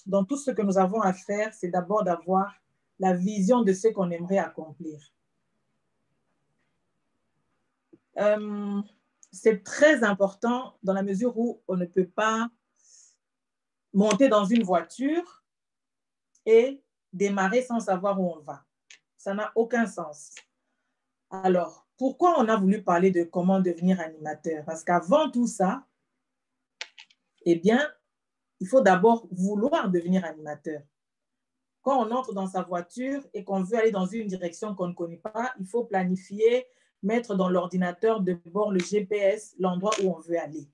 dans tout ce que nous avons à faire, c'est d'abord d'avoir la vision de ce qu'on aimerait accomplir. C'est très important dans la mesure où on ne peut pas monter dans une voiture et démarrer sans savoir où on va. Ça n'a aucun sens. Alors, pourquoi on a voulu parler de comment devenir animateur? Parce qu'avant tout ça, eh bien, il faut d'abord vouloir devenir animateur. Quand on entre dans sa voiture et qu'on veut aller dans une direction qu'on ne connaît pas, il faut planifier, mettre dans l'ordinateur de bord le GPS, l'endroit où on veut aller.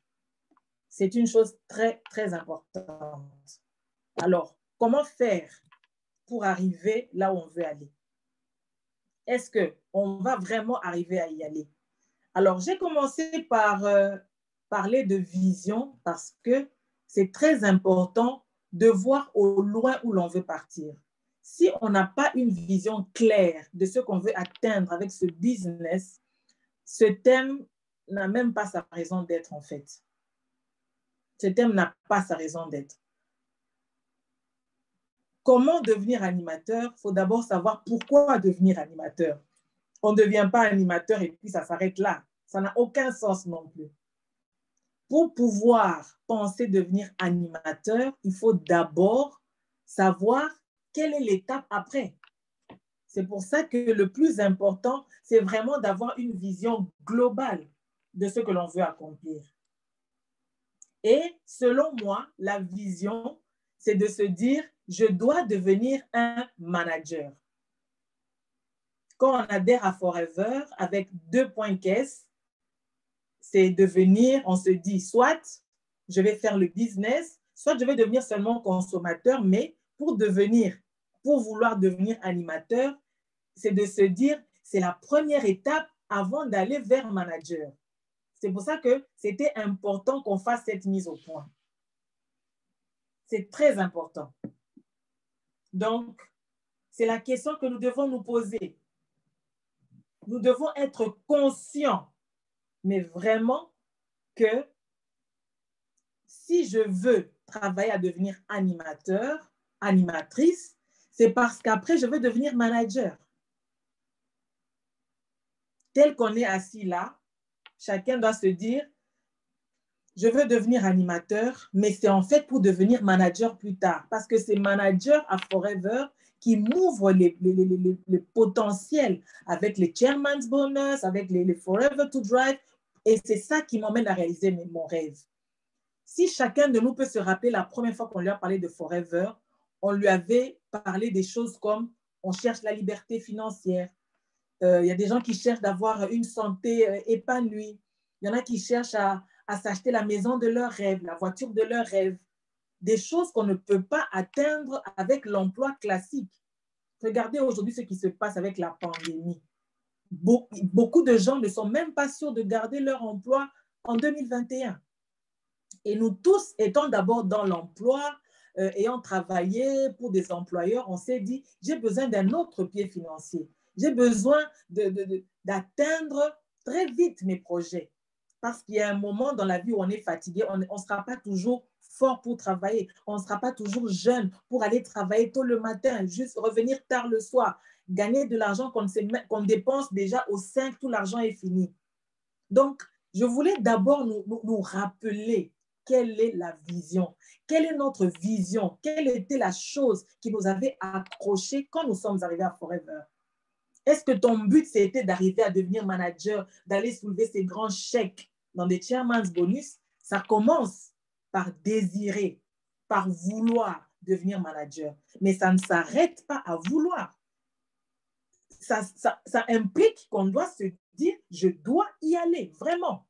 C'est une chose très, très importante. Alors, comment faire pour arriver là où on veut aller? Est-ce qu'on va vraiment arriver à y aller? Alors, j'ai commencé par parler de vision parce que c'est très important de voir au loin où l'on veut partir. Si on n'a pas une vision claire de ce qu'on veut atteindre avec ce business, ce thème n'a même pas sa raison d'être en fait. Ce thème n'a pas sa raison d'être. Comment devenir animateur? Il faut d'abord savoir pourquoi devenir animateur. On ne devient pas animateur et puis ça s'arrête là. Ça n'a aucun sens non plus. Pour pouvoir penser devenir animateur, il faut d'abord savoir quelle est l'étape après. C'est pour ça que le plus important, c'est vraiment d'avoir une vision globale de ce que l'on veut accomplir. Et selon moi, la vision, c'est de se dire, je dois devenir un manager. Quand on adhère à Forever avec 2 points caisse, c'est devenir, on se dit, soit je vais faire le business, soit je vais devenir seulement consommateur, mais pour vouloir devenir animateur, c'est de se dire, c'est la première étape avant d'aller vers manager. C'est pour ça que c'était important qu'on fasse cette mise au point. C'est très important. Donc, c'est la question que nous devons nous poser. Nous devons être conscients, mais vraiment que si je veux travailler à devenir animateur, animatrice, c'est parce qu'après, je veux devenir manager. Tel qu'on est assis là, chacun doit se dire, je veux devenir animateur, mais c'est en fait pour devenir manager plus tard, parce que c'est manager à Forever qui m'ouvre les potentiels avec les Chairman's Bonus, avec les Forever to Drive, et c'est ça qui m'emmène à réaliser mon rêve. Si chacun de nous peut se rappeler la première fois qu'on lui a parlé de Forever, on lui avait parlé des choses comme on cherche la liberté financière. Il y a des gens qui cherchent d'avoir une santé épanouie. Il y en a qui cherchent à s'acheter la maison de leur rêve, la voiture de leur rêve. Des choses qu'on ne peut pas atteindre avec l'emploi classique. Regardez aujourd'hui ce qui se passe avec la pandémie. Beaucoup de gens ne sont même pas sûrs de garder leur emploi en 2021. Et nous tous étant d'abord dans l'emploi, ayant travaillé pour des employeurs, on s'est dit, j'ai besoin d'un autre pied financier. J'ai besoin d'atteindre très vite mes projets. Parce qu'il y a un moment dans la vie où on est fatigué, on ne sera pas toujours fort pour travailler, on ne sera pas toujours jeune pour aller travailler tôt le matin, juste revenir tard le soir, gagner de l'argent qu'on dépense déjà au 5, tout l'argent est fini. Donc, je voulais d'abord nous rappeler quelle est la vision, quelle est notre vision, quelle était la chose qui nous avait accrochés quand nous sommes arrivés à Forever. Est-ce que ton but, c'était d'arriver à devenir manager, d'aller soulever ces grands chèques dans des Chairman's Bonus? Ça commence par désirer, par vouloir devenir manager. Mais ça ne s'arrête pas à vouloir. Ça implique qu'on doit se dire, je dois y aller, vraiment.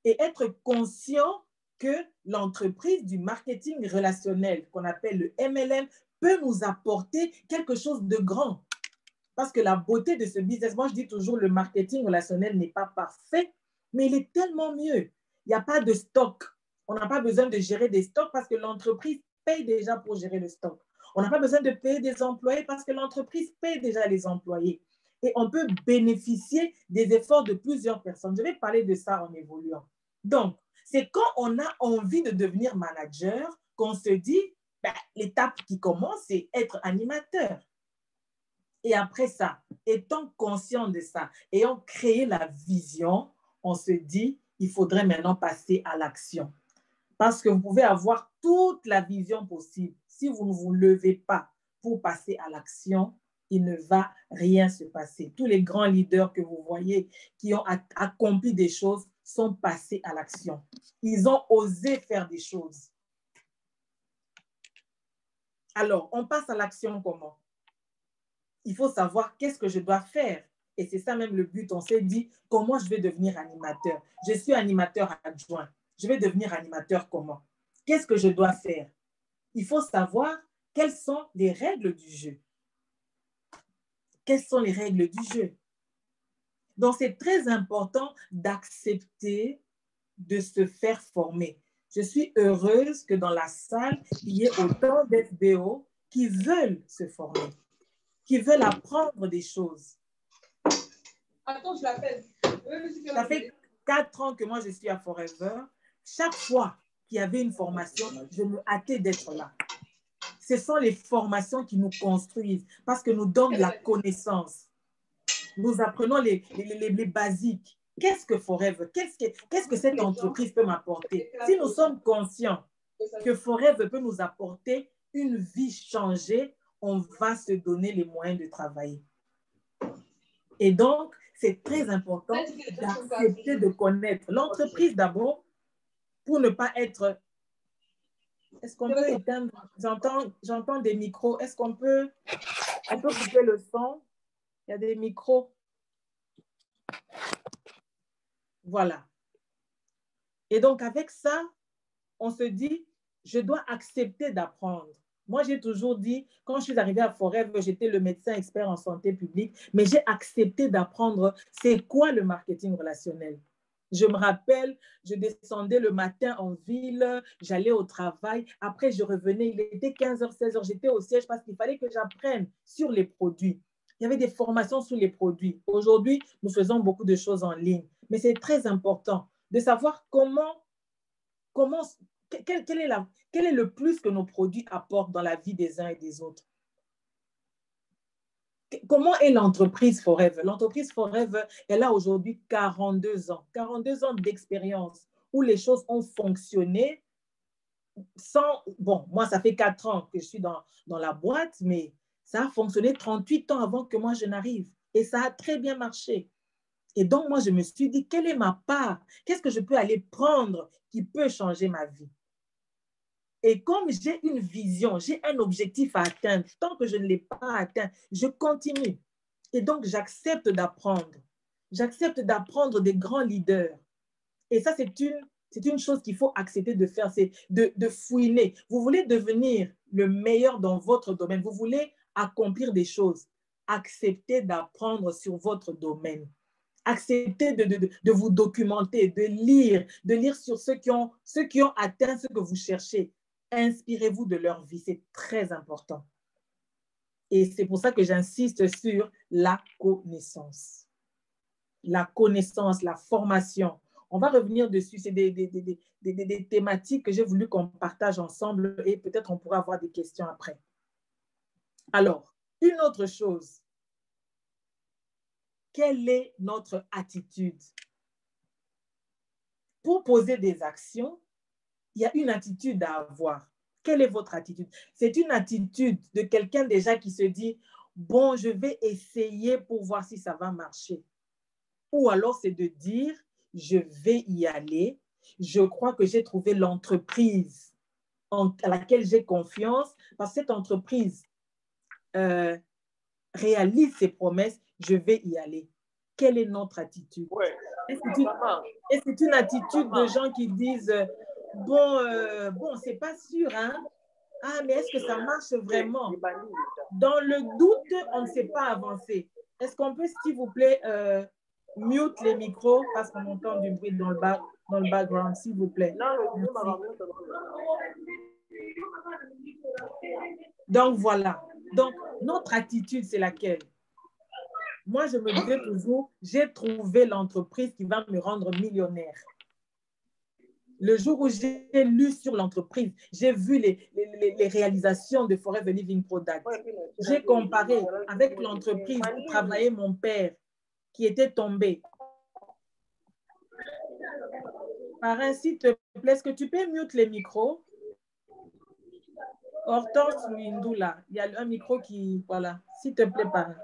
Et être conscient que l'entreprise du marketing relationnel, qu'on appelle le MLM, peut nous apporter quelque chose de grand. Parce que la beauté de ce business, moi je dis toujours, le marketing relationnel n'est pas parfait, mais il est tellement mieux. Il n'y a pas de stock. On n'a pas besoin de gérer des stocks parce que l'entreprise paye déjà pour gérer le stock. On n'a pas besoin de payer des employés parce que l'entreprise paye déjà les employés. Et on peut bénéficier des efforts de plusieurs personnes. Je vais parler de ça en évoluant. Donc, c'est quand on a envie de devenir manager qu'on se dit, ben, l'étape qui commence, c'est être animateur. Et après ça, étant conscient de ça, ayant créé la vision, on se dit, il faudrait maintenant passer à l'action. Parce que vous pouvez avoir toute la vision possible. Si vous ne vous levez pas pour passer à l'action, il ne va rien se passer. Tous les grands leaders que vous voyez qui ont accompli des choses sont passés à l'action. Ils ont osé faire des choses. Alors, on passe à l'action comment? Il faut savoir qu'est-ce que je dois faire. Et c'est ça même le but. On s'est dit, comment je vais devenir animateur? Je suis animateur adjoint. Je vais devenir animateur comment? Qu'est-ce que je dois faire? Il faut savoir quelles sont les règles du jeu. Quelles sont les règles du jeu? Donc, c'est très important d'accepter de se faire former. Je suis heureuse que dans la salle, il y ait autant d'FBO qui veulent se former, qui veulent apprendre des choses. Attends, je l'appelle. Ça fait 4 ans que moi, je suis à Forever. Chaque fois qu'il y avait une formation, je me hâtais d'être là. Ce sont les formations qui nous construisent parce que nous donnent la connaissance. Nous apprenons les basiques. Qu'est-ce que Forever? Qu'est-ce que cette entreprise peut m'apporter? Si nous sommes conscients que Forever peut nous apporter une vie changée, on va se donner les moyens de travailler. Et donc, c'est très important d'accepter de connaître l'entreprise d'abord pour ne pas être... Est-ce qu'on peut éteindre? J'entends des micros. Est-ce qu'on peut couper le son? Il y a des micros. Voilà. Et donc, avec ça, on se dit, je dois accepter d'apprendre. Moi, j'ai toujours dit, quand je suis arrivée à Forever, j'étais le médecin expert en santé publique, mais j'ai accepté d'apprendre c'est quoi le marketing relationnel. Je me rappelle, je descendais le matin en ville, j'allais au travail, après je revenais, il était 15h, 16h, j'étais au siège parce qu'il fallait que j'apprenne sur les produits. Il y avait des formations sur les produits. Aujourd'hui, nous faisons beaucoup de choses en ligne, mais c'est très important de savoir quel est le plus que nos produits apportent dans la vie des uns et des autres. Comment est l'entreprise Forever? L'entreprise Forever, elle a aujourd'hui 42 ans. 42 ans d'expérience où les choses ont fonctionné sans... Bon, moi, ça fait 4 ans que je suis dans la boîte, mais ça a fonctionné 38 ans avant que moi, je n'arrive. Et ça a très bien marché. Et donc, moi, je me suis dit, quelle est ma part? Qu'est-ce que je peux aller prendre qui peut changer ma vie? Et comme j'ai une vision, j'ai un objectif à atteindre, tant que je ne l'ai pas atteint, je continue. Et donc, j'accepte d'apprendre. J'accepte d'apprendre des grands leaders. Et ça, c'est une chose qu'il faut accepter de faire, c'est de fouiner. Vous voulez devenir le meilleur dans votre domaine, vous voulez accomplir des choses, acceptez d'apprendre sur votre domaine. Acceptez de vous documenter, de lire sur ceux qui ont atteint ce que vous cherchez. Inspirez-vous de leur vie, c'est très important. Et c'est pour ça que j'insiste sur la connaissance. La connaissance, la formation. On va revenir dessus, c'est des thématiques que j'ai voulu qu'on partage ensemble et peut-être on pourra avoir des questions après. Alors, une autre chose. Quelle est notre attitude? Pour poser des actions, il y a une attitude à avoir. Quelle est votre attitude? C'est une attitude de quelqu'un déjà qui se dit, bon, je vais essayer pour voir si ça va marcher. Ou alors c'est de dire, je vais y aller. Je crois que j'ai trouvé l'entreprise à laquelle j'ai confiance parce que cette entreprise réalise ses promesses, je vais y aller. Quelle est notre attitude? Ouais. Et c'est une attitude de gens qui disent bon, c'est pas sûr, hein? Ah, mais est-ce que ça marche vraiment? Dans le doute, on ne sait pas avancer. Est-ce qu'on peut, s'il vous plaît, mute les micros parce qu'on entend du bruit dans le background, s'il vous plaît. Donc, voilà. Donc, notre attitude, c'est laquelle? Moi, je me disais toujours, j'ai trouvé l'entreprise qui va me rendre millionnaire. Le jour où j'ai lu sur l'entreprise, j'ai vu les réalisations de Forever Living Product. J'ai comparé avec l'entreprise où travaillait mon père qui était tombé. Parrain, s'il te plaît, est-ce que tu peux mute les micros? Hortense Windoula, il y a un micro qui... Voilà, s'il te plaît, parrain.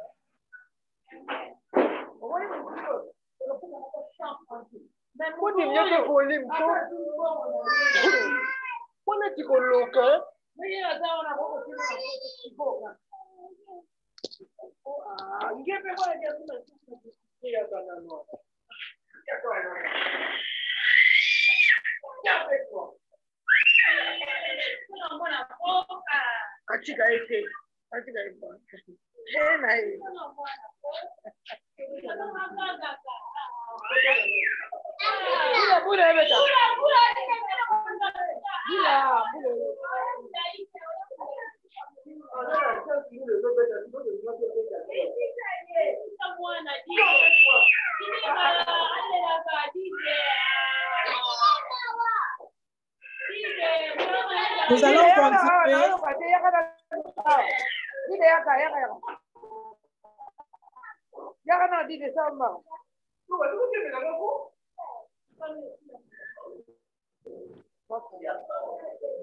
Nous allons continuer.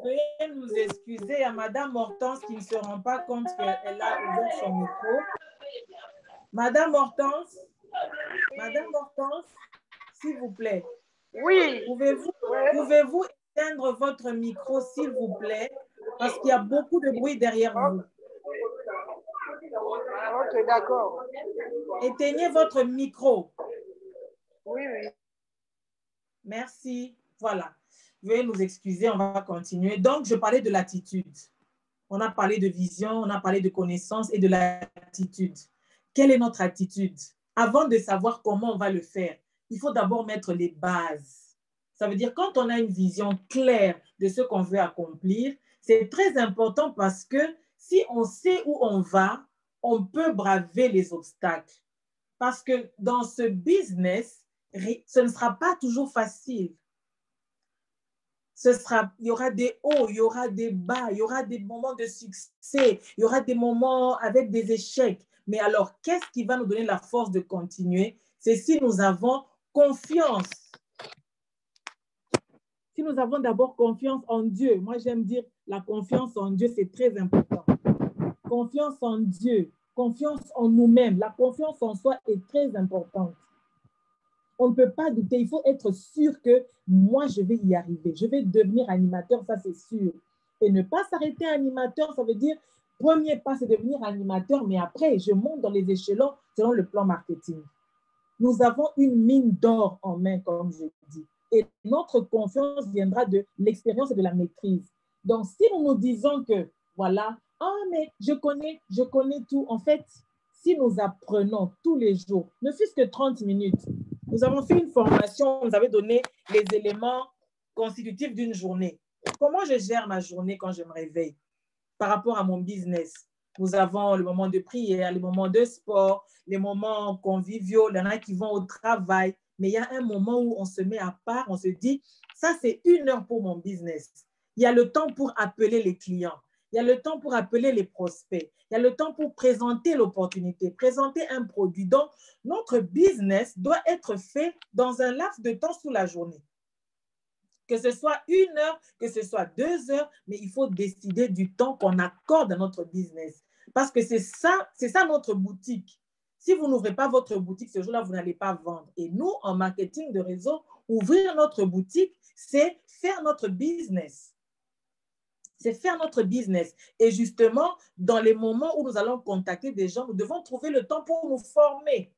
Veuillez nous excuser à Madame Hortense qui ne se rend pas compte qu'elle a ouvert son micro. Madame Hortense, s'il vous plaît. Oui. Pouvez-vous éteindre votre micro, s'il vous plaît, parce qu'il y a beaucoup de bruit derrière vous. Ok, d'accord. Éteignez votre micro. Oui, oui. Merci. Voilà. Veuillez nous excuser, on va continuer. Donc, je parlais de l'attitude. On a parlé de vision, on a parlé de connaissance et de l'attitude. Quelle est notre attitude? Avant de savoir comment on va le faire, il faut d'abord mettre les bases. Ça veut dire quand on a une vision claire de ce qu'on veut accomplir, c'est très important parce que si on sait où on va, on peut braver les obstacles. Parce que dans ce business, ce ne sera pas toujours facile. Il y aura des hauts, il y aura des bas, il y aura des moments de succès, il y aura des moments avec des échecs. Mais alors, qu'est-ce qui va nous donner la force de continuer? C'est si nous avons confiance. Si nous avons d'abord confiance en Dieu. Moi, j'aime dire la confiance en Dieu, c'est très important. Confiance en Dieu, confiance en nous-mêmes. La confiance en soi est très importante. On ne peut pas douter, il faut être sûr que moi, je vais y arriver. Je vais devenir animateur, ça c'est sûr. Et ne pas s'arrêter animateur, ça veut dire, premier pas, c'est devenir animateur, mais après, je monte dans les échelons selon le plan marketing. Nous avons une mine d'or en main, comme je dis. Et notre confiance viendra de l'expérience et de la maîtrise. Donc, si nous nous disons que, voilà, mais je connais tout, en fait, si nous apprenons tous les jours, ne fût-ce que 30 minutes, nous avons fait une formation, vous avez donné les éléments constitutifs d'une journée. Comment je gère ma journée quand je me réveille par rapport à mon business? Nous avons le moment de prière, les moments de sport, les moments conviviaux, il y en a qui vont au travail, mais il y a un moment où on se met à part, on se dit, ça c'est 1 heure pour mon business. Il y a le temps pour appeler les clients. Il y a le temps pour appeler les prospects. Il y a le temps pour présenter l'opportunité, présenter un produit. Donc, notre business doit être fait dans un laps de temps sous la journée. Que ce soit 1 heure, que ce soit 2 heures, mais il faut décider du temps qu'on accorde à notre business. Parce que c'est ça notre boutique. Si vous n'ouvrez pas votre boutique, ce jour-là, vous n'allez pas vendre. Et nous, en marketing de réseau, ouvrir notre boutique, c'est faire notre business. C'est faire notre business. Et justement, dans les moments où nous allons contacter des gens, nous devons trouver le temps pour nous former.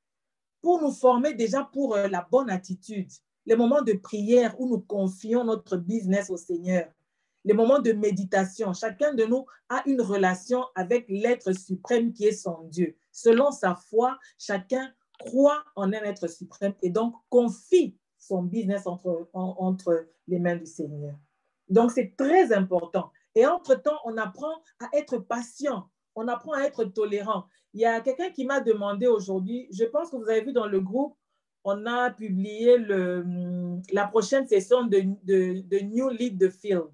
Pour nous former déjà pour la bonne attitude. Les moments de prière où nous confions notre business au Seigneur. Les moments de méditation. Chacun de nous a une relation avec l'être suprême qui est son Dieu. Selon sa foi, chacun croit en un être suprême et donc confie son business entre les mains du Seigneur. Donc, c'est très important. Et entre-temps, on apprend à être patient. On apprend à être tolérant. Il y a quelqu'un qui m'a demandé aujourd'hui, je pense que vous avez vu dans le groupe, on a publié la prochaine session de New Lead the Field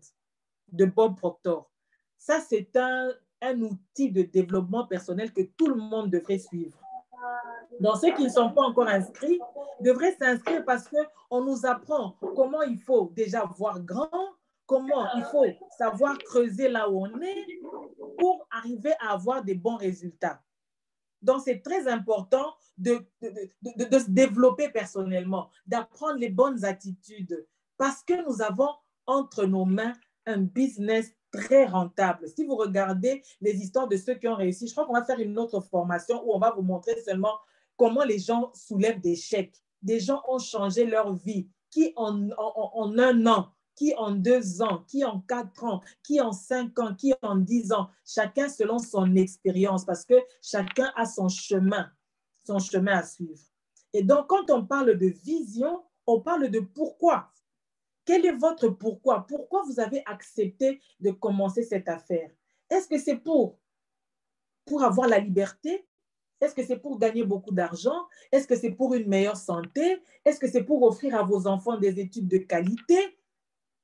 de Bob Proctor. Ça, c'est un outil de développement personnel que tout le monde devrait suivre. Donc, ceux qui ne sont pas encore inscrits devraient s'inscrire parce qu'on nous apprend comment il faut déjà voir grand, comment il faut savoir creuser là où on est pour arriver à avoir des bons résultats. Donc, c'est très important de se développer personnellement, d'apprendre les bonnes attitudes parce que nous avons entre nos mains un business très rentable. Si vous regardez les histoires de ceux qui ont réussi, je crois qu'on va faire une autre formation où on va vous montrer seulement comment les gens soulèvent des chèques. Des gens ont changé leur vie, qui en un an, qui en 2 ans, qui en 4 ans, qui en 5 ans, qui en 10 ans, chacun selon son expérience, parce que chacun a son chemin à suivre. Et donc, quand on parle de vision, on parle de pourquoi. Quel est votre pourquoi? Pourquoi vous avez accepté de commencer cette affaire? Est-ce que c'est pour avoir la liberté? Est-ce que c'est pour gagner beaucoup d'argent? Est-ce que c'est pour une meilleure santé? Est-ce que c'est pour offrir à vos enfants des études de qualité?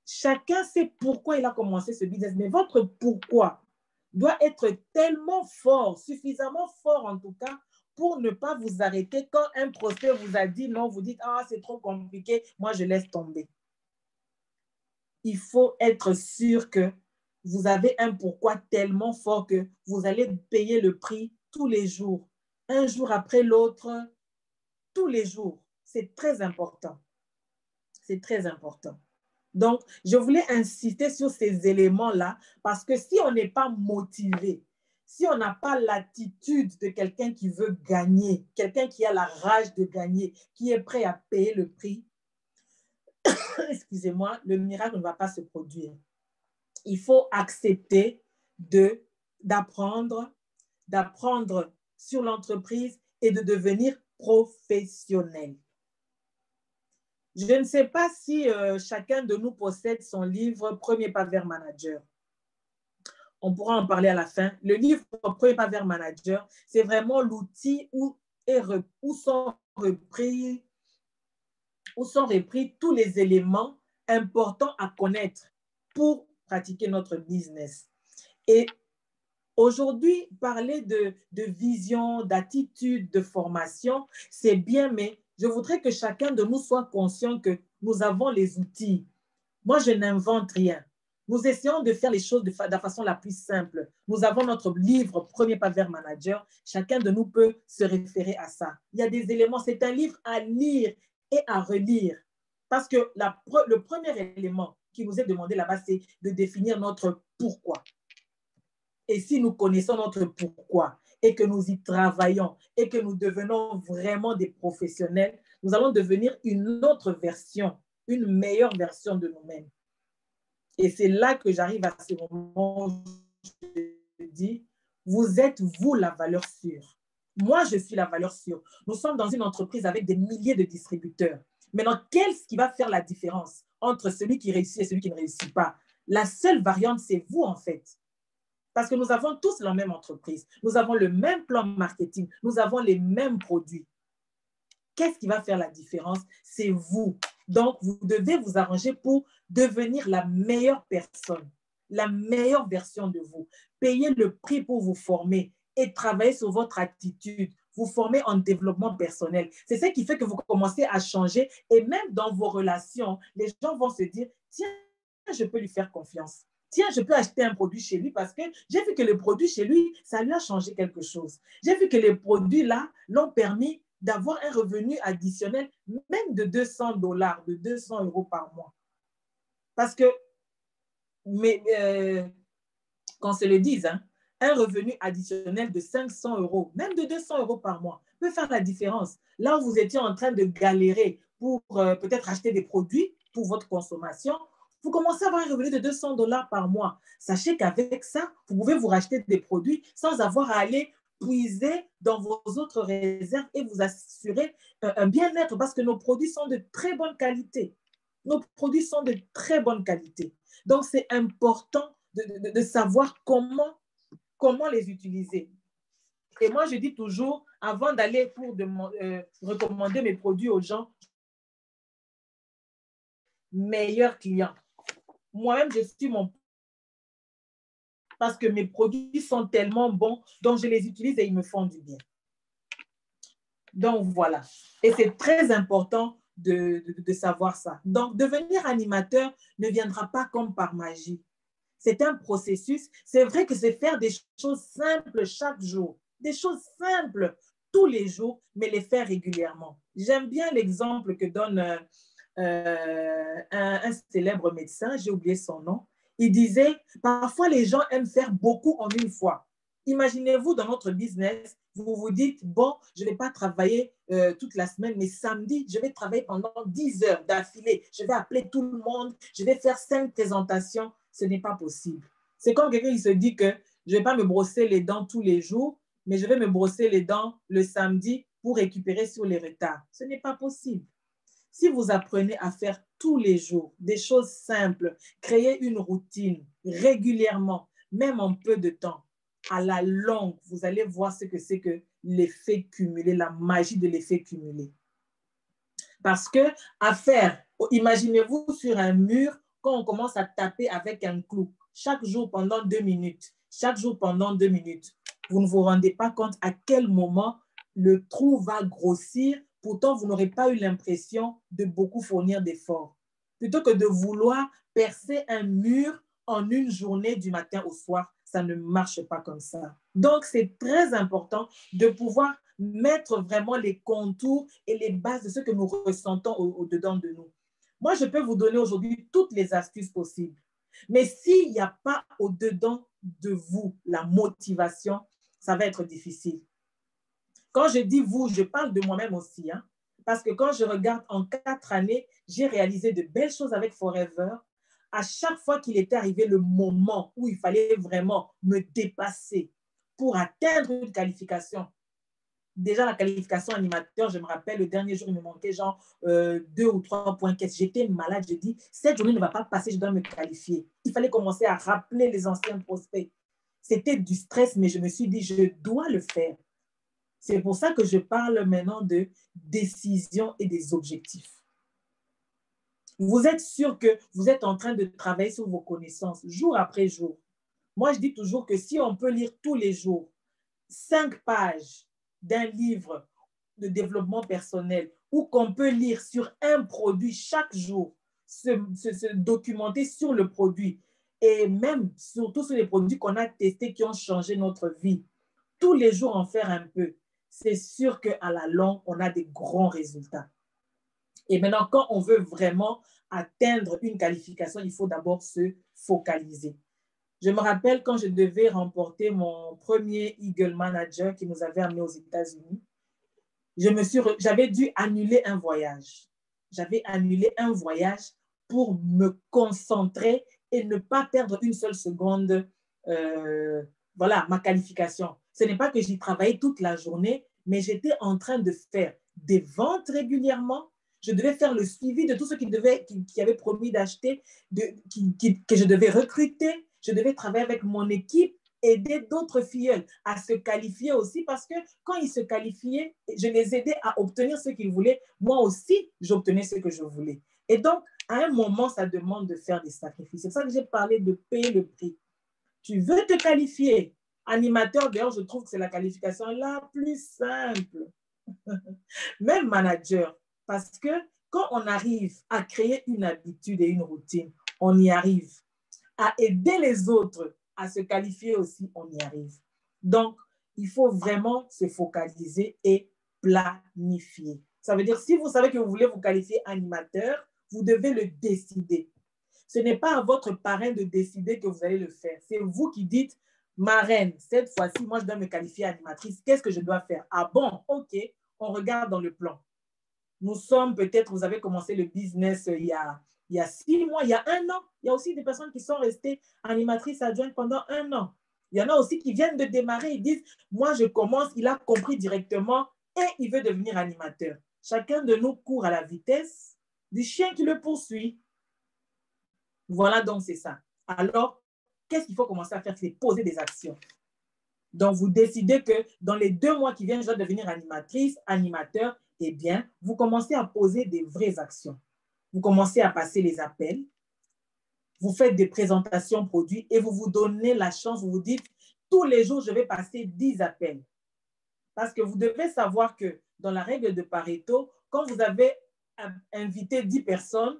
Chacun sait pourquoi il a commencé ce business, mais votre pourquoi doit être tellement fort, suffisamment fort en tout cas, pour ne pas vous arrêter quand un prospect vous a dit non, vous dites « Ah, c'est trop compliqué, moi je laisse tomber ». Il faut être sûr que vous avez un pourquoi tellement fort que vous allez payer le prix tous les jours, un jour après l'autre, tous les jours. C'est très important. C'est très important. Donc, je voulais insister sur ces éléments-là parce que si on n'est pas motivé, si on n'a pas l'attitude de quelqu'un qui veut gagner, quelqu'un qui a la rage de gagner, qui est prêt à payer le prix, excusez-moi, le miracle ne va pas se produire. Il faut accepter d'apprendre sur l'entreprise et de devenir professionnel. Je ne sais pas si chacun de nous possède son livre « Premier pas vers manager ». On pourra en parler à la fin. Le livre « Premier pas vers manager », c'est vraiment l'outil où sont repris tous les éléments importants à connaître pour pratiquer notre business. Et aujourd'hui, parler de vision, d'attitude, de formation, c'est bien, mais je voudrais que chacun de nous soit conscient que nous avons les outils. Moi, je n'invente rien. Nous essayons de faire les choses de la façon la plus simple. Nous avons notre livre « Premier pas vers manager ». Chacun de nous peut se référer à ça. Il y a des éléments. C'est un livre à lire et à relire. Parce que le premier élément qui nous est demandé là-bas, c'est de définir notre pourquoi. Et si nous connaissons notre pourquoi et que nous y travaillons et que nous devenons vraiment des professionnels, nous allons devenir une autre version, une meilleure version de nous-mêmes. Et c'est là que j'arrive à ce moment où je dis, vous êtes vous la valeur sûre. Moi, je suis la valeur sûre. Nous sommes dans une entreprise avec des milliers de distributeurs. Maintenant, qu'est-ce qui va faire la différence entre celui qui réussit et celui qui ne réussit pas? La seule variante, c'est vous, en fait. Parce que nous avons tous la même entreprise. Nous avons le même plan marketing. Nous avons les mêmes produits. Qu'est-ce qui va faire la différence? C'est vous. Donc, vous devez vous arranger pour devenir la meilleure personne, la meilleure version de vous. Payer le prix pour vous former et travailler sur votre attitude. Vous former en développement personnel. C'est ce qui fait que vous commencez à changer et même dans vos relations, les gens vont se dire, tiens, je peux lui faire confiance. Tiens, je peux acheter un produit chez lui parce que j'ai vu que le produit chez lui, ça lui a changé quelque chose. J'ai vu que les produits-là l'ont permis d'avoir un revenu additionnel, même de $200, de 200 € par mois. Parce que, qu'on se le dise, hein, un revenu additionnel de 500 €, même de 200 € par mois, peut faire la différence. Là où vous étiez en train de galérer pour peut-être acheter des produits pour votre consommation, vous commencez à avoir un revenu de 200 $ par mois. Sachez qu'avec ça, vous pouvez vous racheter des produits sans avoir à aller puiser dans vos autres réserves et vous assurer un bien-être parce que nos produits sont de très bonne qualité. Nos produits sont de très bonne qualité. Donc, c'est important de savoir comment les utiliser. Et moi, je dis toujours, avant d'aller pour recommander mes produits aux gens, meilleur client. Moi-même, je suis mon... Parce que mes produits sont tellement bons, donc je les utilise et ils me font du bien. Donc, voilà. Et c'est très important de savoir ça. Donc, devenir animateur ne viendra pas comme par magie. C'est un processus. C'est vrai que c'est faire des choses simples chaque jour. Des choses simples tous les jours, mais les faire régulièrement. J'aime bien l'exemple que donne un célèbre médecin, j'ai oublié son nom. Il disait, parfois les gens aiment faire beaucoup en une fois. Imaginez-vous dans notre business, vous vous dites, bon, je ne vais pas travailler toute la semaine, mais samedi, je vais travailler pendant 10 heures d'affilée. Je vais appeler tout le monde, je vais faire 5 présentations. Ce n'est pas possible. C'est comme quelqu'un qui se dit que je ne vais pas me brosser les dents tous les jours, mais je vais me brosser les dents le samedi pour récupérer sur les retards. Ce n'est pas possible. Si vous apprenez à faire tous les jours des choses simples, créer une routine régulièrement, même en peu de temps, à la longue, vous allez voir ce que c'est que l'effet cumulé, la magie de l'effet cumulé. Parce que à faire, imaginez-vous sur un mur, quand on commence à taper avec un clou, chaque jour pendant 2 minutes, chaque jour pendant 2 minutes, vous ne vous rendez pas compte à quel moment le trou va grossir. Pourtant, vous n'aurez pas eu l'impression de beaucoup fournir d'efforts. Plutôt que de vouloir percer un mur en une journée du matin au soir, ça ne marche pas comme ça. Donc, c'est très important de pouvoir mettre vraiment les contours et les bases de ce que nous ressentons au-dedans de nous. Moi, je peux vous donner aujourd'hui toutes les astuces possibles. Mais s'il n'y a pas au-dedans de vous la motivation, ça va être difficile. Quand je dis vous, je parle de moi-même aussi. Hein, parce que quand je regarde en 4 années, j'ai réalisé de belles choses avec Forever. À chaque fois qu'il était arrivé le moment où il fallait vraiment me dépasser pour atteindre une qualification, déjà la qualification animateur, je me rappelle, le dernier jour, il me manquait genre 2 ou 3 points caisse. J'étais malade, je dis, cette journée ne va pas passer, je dois me qualifier. Il fallait commencer à rappeler les anciens prospects. C'était du stress, mais je me suis dit, je dois le faire. C'est pour ça que je parle maintenant de décision et des objectifs. Vous êtes sûr que vous êtes en train de travailler sur vos connaissances jour après jour. Moi, je dis toujours que si on peut lire tous les jours 5 pages d'un livre de développement personnel ou qu'on peut lire sur un produit chaque jour, se documenter sur le produit et même surtout sur les produits qu'on a testés qui ont changé notre vie, tous les jours en faire un peu, c'est sûr qu'à la longue, on a des grands résultats. Et maintenant, quand on veut vraiment atteindre une qualification, il faut d'abord se focaliser. Je me rappelle quand je devais remporter mon premier Eagle Manager qui nous avait amenés aux États-Unis, j'avais dû annuler un voyage. J'avais annulé un voyage pour me concentrer et ne pas perdre une seule seconde, voilà, ma qualification. Ce n'est pas que j'y travaillais toute la journée, mais j'étais en train de faire des ventes régulièrement. Je devais faire le suivi de tout ce qui avait promis d'acheter, que je devais recruter. Je devais travailler avec mon équipe, aider d'autres filleuls à se qualifier aussi parce que quand ils se qualifiaient, je les aidais à obtenir ce qu'ils voulaient. Moi aussi, j'obtenais ce que je voulais. Et donc, à un moment, ça demande de faire des sacrifices. C'est ça que j'ai parlé de payer le prix. Tu veux te qualifier. Animateur, d'ailleurs, je trouve que c'est la qualification la plus simple. Même manager. Parce que quand on arrive à créer une habitude et une routine, on y arrive. À aider les autres à se qualifier aussi, on y arrive. Donc, il faut vraiment se focaliser et planifier. Ça veut dire, si vous savez que vous voulez vous qualifier animateur, vous devez le décider. Ce n'est pas à votre parrain de décider que vous allez le faire. C'est vous qui dites, marraine, cette fois-ci, moi, je dois me qualifier animatrice. Qu'est-ce que je dois faire? Ah bon, OK, on regarde dans le plan. Nous sommes peut-être, vous avez commencé le business il y a 6 mois, il y a 1 an. Il y a aussi des personnes qui sont restées animatrices adjointes pendant 1 an. Il y en a aussi qui viennent de démarrer, ils disent, moi je commence, il a compris directement et il veut devenir animateur. Chacun de nous court à la vitesse du chien qui le poursuit. Voilà donc c'est ça. Alors, qu'est-ce qu'il faut commencer à faire? C'est poser des actions. Donc, vous décidez que dans les 2 mois qui viennent, je dois devenir animatrice, animateur. Eh bien, vous commencez à poser des vraies actions. Vous commencez à passer les appels. Vous faites des présentations produits et vous vous donnez la chance, vous vous dites, tous les jours, je vais passer 10 appels. Parce que vous devez savoir que dans la règle de Pareto, quand vous avez invité 10 personnes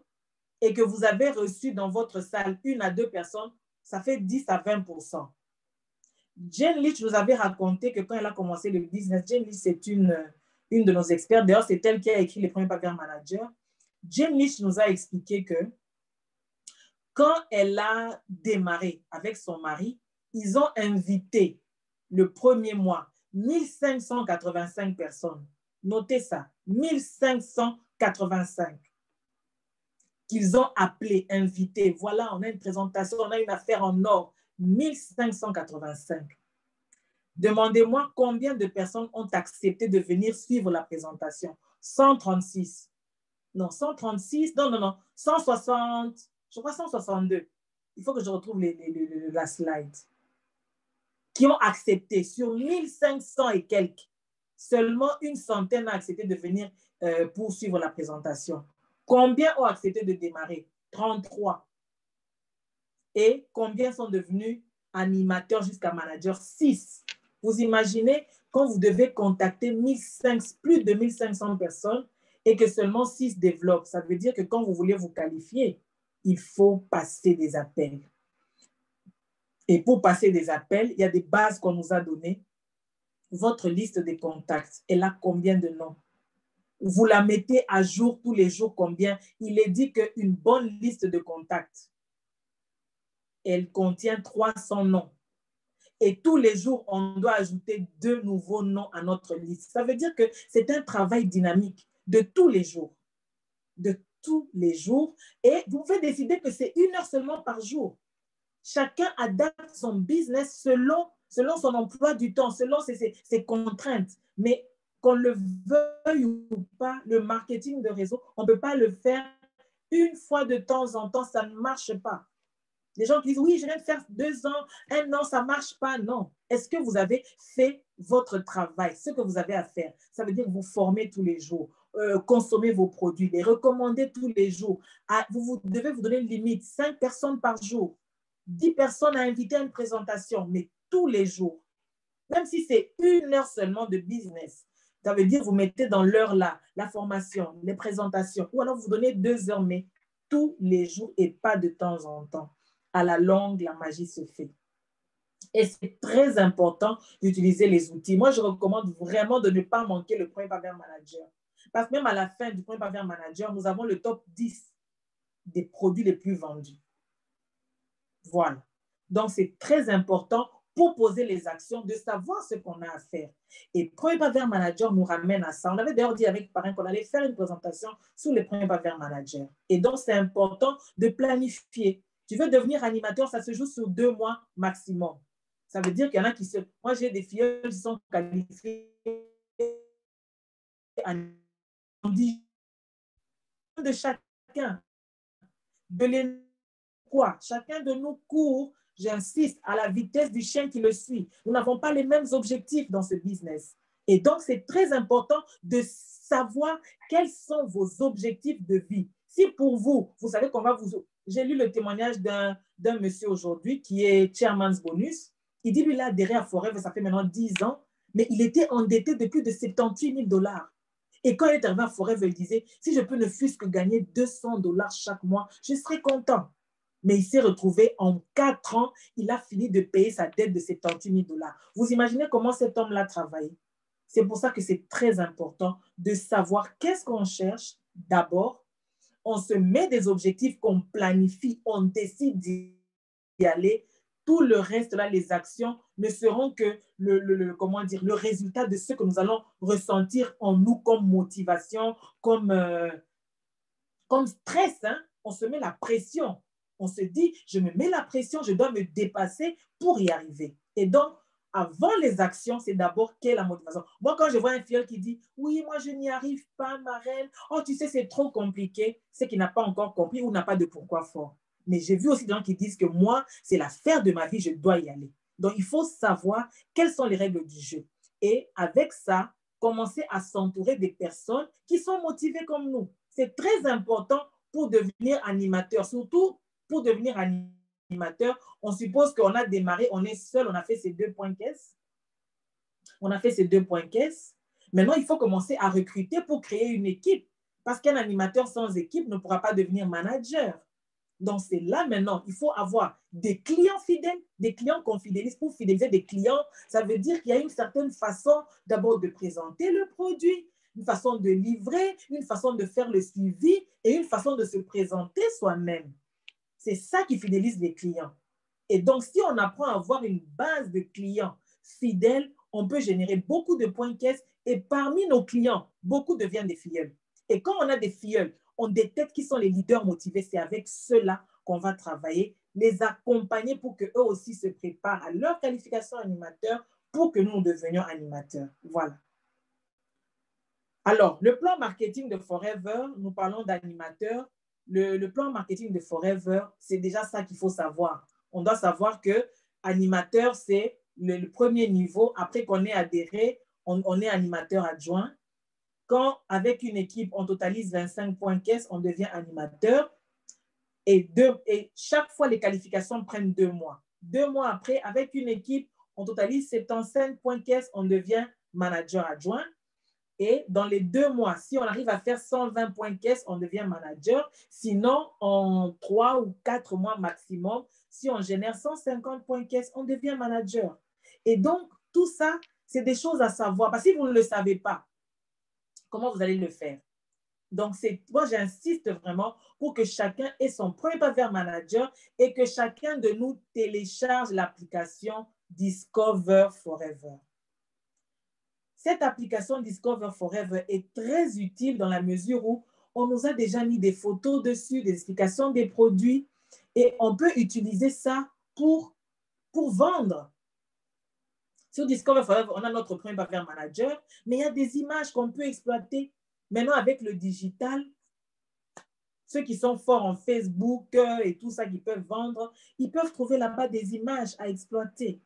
et que vous avez reçu dans votre salle 1 à 2 personnes, ça fait 10 à 20%. Jane Leach nous avait raconté que quand elle a commencé le business, Jane Leach, c'est une de nos experts. D'ailleurs, c'est elle qui a écrit les premiers papiers managers. Jane Leach nous a expliqué que quand elle a démarré avec son mari, ils ont invité le premier mois 1585 personnes. Notez ça, 1585 qu'ils ont appelé, invité. Voilà, on a une présentation, on a une affaire en or. 1585. Demandez-moi combien de personnes ont accepté de venir suivre la présentation. 136. Non, 136. Non. 160. Je crois 162. Il faut que je retrouve la slide. Qui ont accepté. Sur 1500 et quelques, seulement une centaine a accepté de venir pour suivre la présentation. Combien ont accepté de démarrer? 33. Et combien sont devenus animateurs jusqu'à manager? 6. Vous imaginez quand vous devez contacter plus de 1500 personnes et que seulement 6 développent. Ça veut dire que quand vous voulez vous qualifier, il faut passer des appels. Et pour passer des appels, il y a des bases qu'on nous a données. Votre liste de contacts, elle a combien de noms? Vous la mettez à jour tous les jours, combien? Il est dit qu'une bonne liste de contacts, elle contient 300 noms. Et tous les jours, on doit ajouter 2 nouveaux noms à notre liste. Ça veut dire que c'est un travail dynamique de tous les jours. De tous les jours. Et vous pouvez décider que c'est 1 heure seulement par jour. Chacun adapte son business selon son emploi du temps, selon ses contraintes. Mais qu'on le veuille ou pas, le marketing de réseau, on ne peut pas le faire une fois de temps en temps, ça ne marche pas. Les gens qui disent, oui, je viens de faire 2 ans, 1 an, ça ne marche pas. Non. Est-ce que vous avez fait votre travail, ce que vous avez à faire? Ça veut dire que vous formez tous les jours, consommez vos produits, les recommandez tous les jours. Vous devez vous donner une limite, 5 personnes par jour, 10 personnes à inviter à une présentation, mais tous les jours. Même si c'est 1 heure seulement de business, ça veut dire que vous mettez dans l'heure là, la formation, les présentations, ou alors vous donnez 2 heures, mais tous les jours et pas de temps en temps. À la longue, la magie se fait. Et c'est très important d'utiliser les outils. Moi, je recommande vraiment de ne pas manquer le premier papier manager. Parce que même à la fin du premier papier manager, nous avons le top 10 des produits les plus vendus. Voilà. Donc, c'est très important pour poser les actions, de savoir ce qu'on a à faire. Et premier papier manager nous ramène à ça. On avait d'ailleurs dit avec Parrain qu'on allait faire une présentation sur les premiers papiers managers. Et donc, c'est important de planifier. Tu veux devenir animateur, ça se joue sur 2 mois maximum. Ça veut dire qu'il y en a qui se... Moi, j'ai des filles qui sont qualifiées en 10 de chacun. De quoi? Chacun de nous court, j'insiste, à la vitesse du chien qui le suit. Nous n'avons pas les mêmes objectifs dans ce business. Et donc, c'est très important de savoir quels sont vos objectifs de vie. Si pour vous, vous savez qu'on va vous... J'ai lu le témoignage d'un monsieur aujourd'hui qui est Chairman's Bonus. Il dit, lui, il a adhéré à Forever, ça fait maintenant 10 ans, mais il était endetté de plus de 78 000 $. Et quand il est arrivé à Forever, il disait, si je peux ne fût-ce que gagner 200 $ chaque mois, je serai content. Mais il s'est retrouvé en 4 ans, il a fini de payer sa dette de 78 000 $. Vous imaginez comment cet homme-là travaille? C'est pour ça que c'est très important de savoir qu'est-ce qu'on cherche d'abord. On se met des objectifs qu'on planifie, on décide d'y aller. Tout le reste, là, les actions ne seront que le résultat de ce que nous allons ressentir en nous comme motivation, comme stress. Hein? On se met la pression. On se dit, je me mets la pression, je dois me dépasser pour y arriver. Et donc, avant les actions, c'est d'abord quelle est la motivation. Moi, quand je vois un filleul qui dit, oui, moi, je n'y arrive pas, ma reine. Oh, tu sais, c'est trop compliqué. C'est qu'il n'a pas encore compris ou n'a pas de pourquoi fort. Mais j'ai vu aussi des gens qui disent que moi, c'est l'affaire de ma vie, je dois y aller. Donc, il faut savoir quelles sont les règles du jeu. Et avec ça, commencer à s'entourer des personnes qui sont motivées comme nous. C'est très important pour devenir animateur, surtout pour devenir animateur. On suppose qu'on a démarré, on est seul, on a fait ces 2 points caisse. On a fait ces 2 points caisse. Maintenant, il faut commencer à recruter pour créer une équipe. Parce qu'un animateur sans équipe ne pourra pas devenir manager. Donc, c'est là maintenant, il faut avoir des clients fidèles, des clients qu'on fidélise. Pour fidéliser des clients, ça veut dire qu'il y a une certaine façon d'abord de présenter le produit, une façon de livrer, une façon de faire le suivi et une façon de se présenter soi-même. C'est ça qui fidélise les clients. Et donc, si on apprend à avoir une base de clients fidèles, on peut générer beaucoup de points caisse et parmi nos clients, beaucoup deviennent des filleuls. Et quand on a des filleuls, on détecte qui sont les leaders motivés. C'est avec ceux-là qu'on va travailler, les accompagner pour qu'eux aussi se préparent à leur qualification animateur pour que nous devenions animateurs. Voilà. Alors, le plan marketing de Forever, nous parlons d'animateurs. Le plan marketing de Forever, c'est déjà ça qu'il faut savoir. On doit savoir que animateur, c'est le premier niveau. Après qu'on ait adhéré, on est animateur adjoint. Quand, avec une équipe, on totalise 25 points caisse, on devient animateur. Et chaque fois, les qualifications prennent 2 mois. 2 mois après, avec une équipe, on totalise 75 points caisse, on devient manager adjoint. Et dans les 2 mois, si on arrive à faire 120 points caisse, on devient manager. Sinon, en 3 ou 4 mois maximum, si on génère 150 points caisse, on devient manager. Et donc, tout ça, c'est des choses à savoir. Parce que si vous ne le savez pas, comment vous allez le faire? Donc, moi, j'insiste vraiment pour que chacun ait son premier pas vers manager et que chacun de nous télécharge l'application Discover Forever. Cette application Discover Forever est très utile dans la mesure où on nous a déjà mis des photos dessus, des explications des produits et on peut utiliser ça pour vendre. Sur Discover Forever, on a notre premier pas vers manager, mais il y a des images qu'on peut exploiter. Maintenant, avec le digital, ceux qui sont forts en Facebook et tout ça, qui peuvent vendre, ils peuvent trouver là-bas des images à exploiter.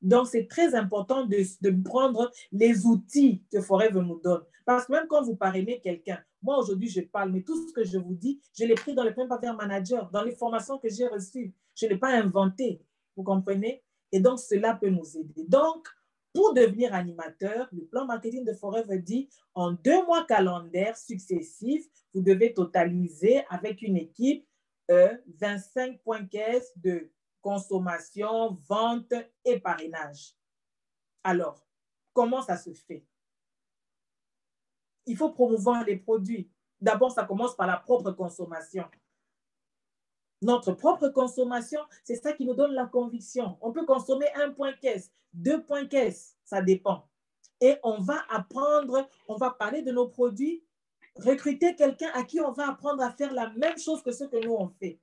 Donc, c'est très important de prendre les outils que Forever nous donne. Parce que même quand vous parrainez quelqu'un, moi aujourd'hui je parle, mais tout ce que je vous dis, je l'ai pris dans le Premier Pas Manager, dans les formations que j'ai reçues. Je ne l'ai pas inventé, vous comprenez? Et donc, cela peut nous aider. Donc, pour devenir animateur, le plan marketing de Forever dit, en 2 mois calendaires successifs, vous devez totaliser avec une équipe 25 points caisse de consommation, vente et parrainage. Alors, comment ça se fait? Il faut promouvoir les produits. D'abord, ça commence par la propre consommation. Notre propre consommation, c'est ça qui nous donne la conviction. On peut consommer 1 point caisse, 2 points caisse, ça dépend. Et on va apprendre, on va parler de nos produits, recruter quelqu'un à qui on va apprendre à faire la même chose que ce que nous on fait.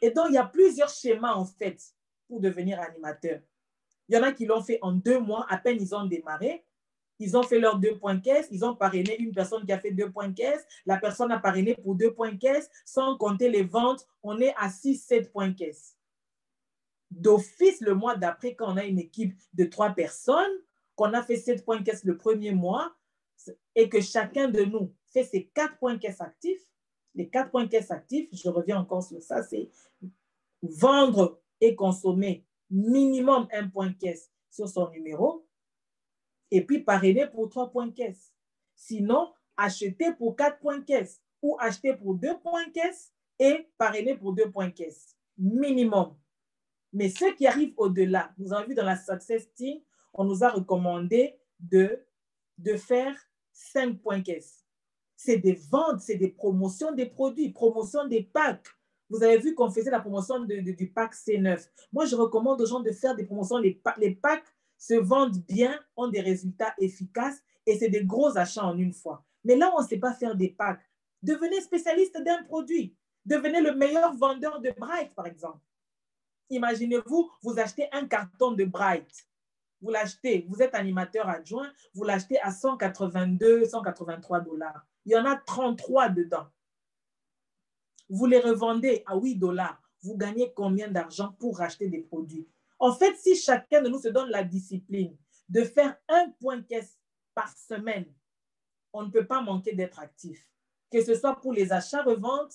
Et donc, il y a plusieurs schémas, en fait, pour devenir animateur. Il y en a qui l'ont fait en 2 mois, à peine ils ont démarré. Ils ont fait leurs 2 points caisse, ils ont parrainé une personne qui a fait 2 points caisse, la personne a parrainé pour 2 points caisse, sans compter les ventes, on est à 6-7 points caisse. D'office, le mois d'après, quand on a une équipe de 3 personnes, qu'on a fait 7 points caisse le premier mois, et que chacun de nous fait ses 4 points caisse actifs, les 4 points caisse actifs, je reviens encore sur ça, c'est vendre et consommer minimum 1 point caisse sur son numéro et puis parrainer pour 3 points caisse. Sinon, acheter pour 4 points caisse ou acheter pour 2 points caisse et parrainer pour 2 points caisse. Minimum. Mais ceux qui arrivent au-delà, nous avons vu dans la Success Team, on nous a recommandé de faire 5 points caisse. C'est des ventes, c'est des promotions des produits, promotion des packs. Vous avez vu qu'on faisait la promotion du pack C9. Moi, je recommande aux gens de faire des promotions. Les packs se vendent bien, ont des résultats efficaces et c'est des gros achats en une fois. Mais là, on ne sait pas faire des packs. Devenez spécialiste d'un produit. Devenez le meilleur vendeur de Bright, par exemple. Imaginez-vous, vous achetez un carton de Bright. Vous l'achetez, vous êtes animateur adjoint, vous l'achetez à 182, 183 $. Il y en a 33 dedans. Vous les revendez à 8 $. Vous gagnez combien d'argent pour racheter des produits? En fait, si chacun de nous se donne la discipline de faire un point caisse par semaine, on ne peut pas manquer d'être actif. Que ce soit pour les achats-reventes,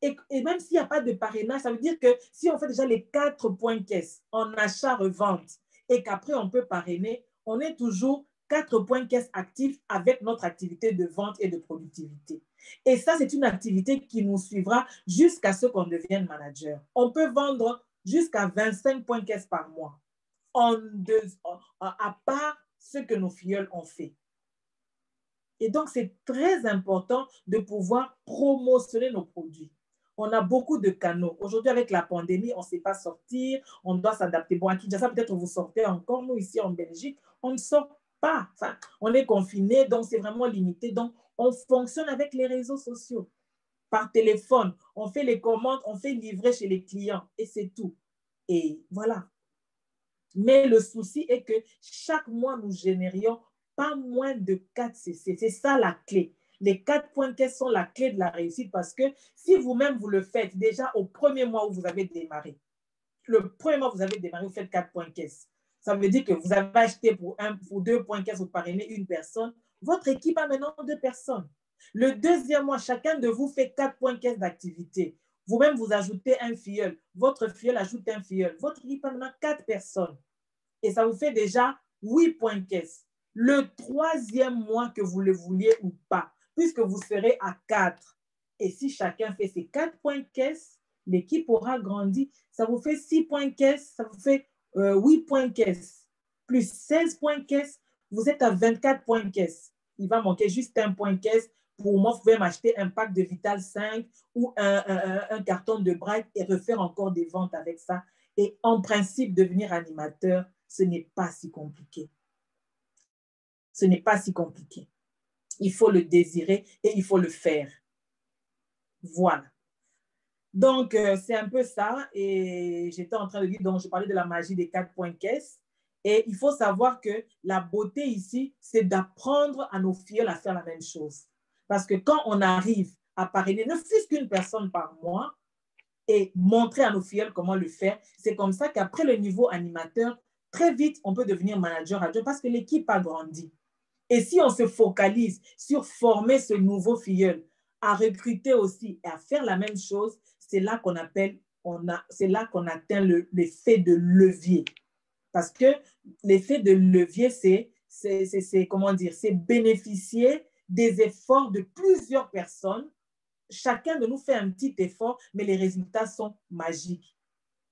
et même s'il n'y a pas de parrainage, ça veut dire que si on fait déjà les 4 points caisse en achat-revente et qu'après on peut parrainer, on est toujours 4 points caisse actifs avec notre activité de vente et de productivité. Et ça, c'est une activité qui nous suivra jusqu'à ce qu'on devienne manager. On peut vendre jusqu'à 25 points caisse par mois, à part ce que nos filleuls ont fait. Et donc, c'est très important de pouvoir promotionner nos produits. On a beaucoup de canaux. Aujourd'hui, avec la pandémie, on ne sait pas sortir, on doit s'adapter. Bon, à Kinshasa, peut-être vous sortez encore. Nous, ici en Belgique, on ne sort pas. Enfin, on est confiné, donc c'est vraiment limité. Donc, on fonctionne avec les réseaux sociaux. Par téléphone, on fait les commandes, on fait livrer chez les clients et c'est tout. Et voilà. Mais le souci est que chaque mois, nous générions pas moins de 4 CC. C'est ça la clé. Les 4 points caisse sont la clé de la réussite parce que si vous-même vous le faites déjà au premier mois où vous avez démarré, le premier mois où vous avez démarré, vous faites 4 points caisse. Ça veut dire que vous avez acheté pour 2 points caisse, vous parrainez une personne. Votre équipe a maintenant 2 personnes. Le deuxième mois, chacun de vous fait 4 points caisse d'activité. Vous-même, vous ajoutez un filleul. Votre filleul ajoute un filleul. Votre équipe a maintenant 4 personnes. Et ça vous fait déjà 8 points caisse. Le troisième mois que vous le vouliez ou pas, puisque vous serez à 4. Et si chacun fait ses 4 points caisse, l'équipe aura grandi. Ça vous fait 6 points caisse, ça vous fait 8 points caisse. Plus 16 points caisse, vous êtes à 24 points caisse. Il va manquer juste un point caisse. Pour moi, vous pouvez m'acheter un pack de Vital 5 ou un carton de Bright et refaire encore des ventes avec ça. Et en principe, devenir animateur, ce n'est pas si compliqué. Ce n'est pas si compliqué. Il faut le désirer et il faut le faire. Voilà. Donc, c'est un peu ça. Et j'étais en train de dire, donc je parlais de la magie des 4 points caisse. Et il faut savoir que la beauté ici, c'est d'apprendre à nos filles à faire la même chose. Parce que quand on arrive à parrainer, ne fût-ce qu'une personne par mois, et montrer à nos filles comment le faire, c'est comme ça qu'après le niveau animateur, très vite, on peut devenir manager adjoint parce que l'équipe a grandi. Et si on se focalise sur former ce nouveau filleul, à recruter aussi et à faire la même chose, c'est là qu'on appelle, c'est là qu'on atteint l'effet de levier. Parce que l'effet de levier, c'est comment dire, c'est bénéficier des efforts de plusieurs personnes. Chacun de nous fait un petit effort, mais les résultats sont magiques.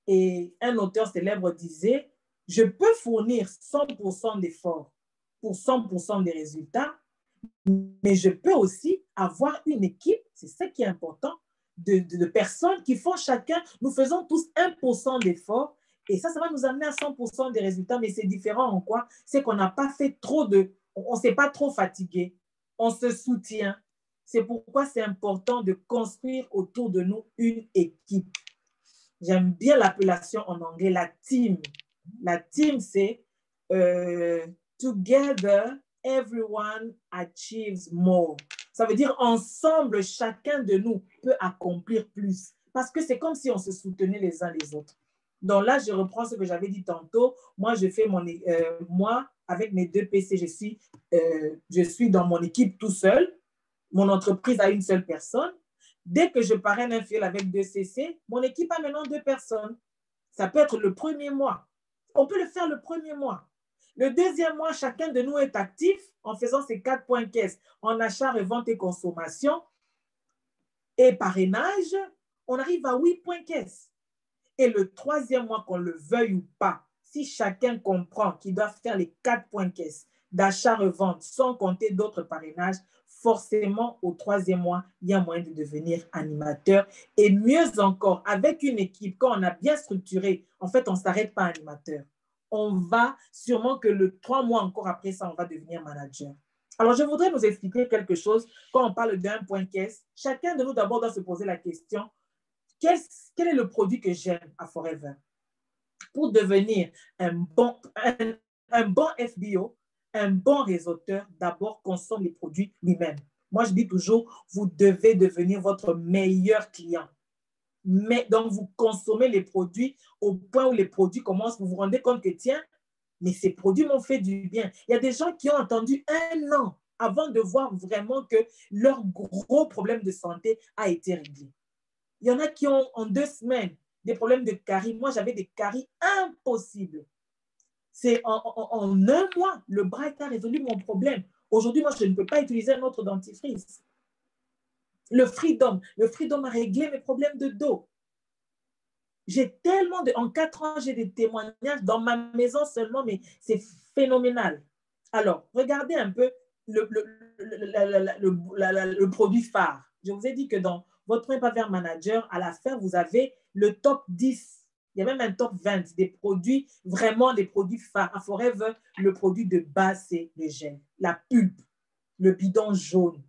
Et un auteur célèbre disait, je peux fournir 100% d'efforts pour 100% des résultats, mais je peux aussi avoir une équipe, c'est ça qui est important, de personnes qui font chacun, nous faisons tous 1% d'efforts, et ça va nous amener à 100% des résultats, mais c'est différent en quoi? C'est qu'on n'a pas fait trop on ne s'est pas trop fatigué, on se soutient. C'est pourquoi c'est important de construire autour de nous une équipe. J'aime bien l'appellation en anglais, la team. La team, c'est together, everyone achieves more. Ça veut dire ensemble, chacun de nous peut accomplir plus. Parce que c'est comme si on se soutenait les uns les autres. Donc là, je reprends ce que j'avais dit tantôt. Moi, je fais moi, avec mes 2 PC, je suis dans mon équipe tout seul. Mon entreprise a une seule personne. Dès que je parraine un filleul avec 2 CC, mon équipe a maintenant 2 personnes. Ça peut être le premier mois. On peut le faire le premier mois. Le deuxième mois, chacun de nous est actif en faisant ses 4 points caisse en achat, revente et consommation. Et parrainage, on arrive à 8 points caisse. Et le troisième mois, qu'on le veuille ou pas, si chacun comprend qu'il doit faire les 4 points caisse d'achat-revente sans compter d'autres parrainages, forcément, au troisième mois, il y a moyen de devenir animateur. Et mieux encore, avec une équipe, quand on a bien structuré, en fait, on ne s'arrête pas animateur. On va sûrement que le 3 mois encore après ça, on va devenir manager. Alors, je voudrais nous expliquer quelque chose. Quand on parle d'un point caisse, chacun de nous d'abord doit se poser la question, quel est le produit que j'aime à Forever? Pour devenir un bon FBO, un bon réseauteur, d'abord consomme les produits lui-même. Moi, je dis toujours, vous devez devenir votre meilleur client. Mais donc, vous consommez les produits au point où les produits commencent, vous vous rendez compte que, tiens, mais ces produits m'ont fait du bien. Il y a des gens qui ont attendu 1 an avant de voir vraiment que leur gros problème de santé a été réglé. Il y en a qui ont en 2 semaines des problèmes de caries. Moi, j'avais des caries impossibles. C'est en 1 mois, le Bright a résolu mon problème. Aujourd'hui, moi, je ne peux pas utiliser un autre dentifrice. Le Freedom a réglé mes problèmes de dos. J'ai tellement de... En 4 ans, j'ai des témoignages dans ma maison seulement, mais c'est phénoménal. Alors, regardez un peu le produit phare. Je vous ai dit que dans votre Point pas vers manager, à la fin, vous avez le top 10. Il y a même un top 20 des produits, vraiment des produits phares. À Forever, le produit de base, c'est le gel, la pulpe, le bidon jaune.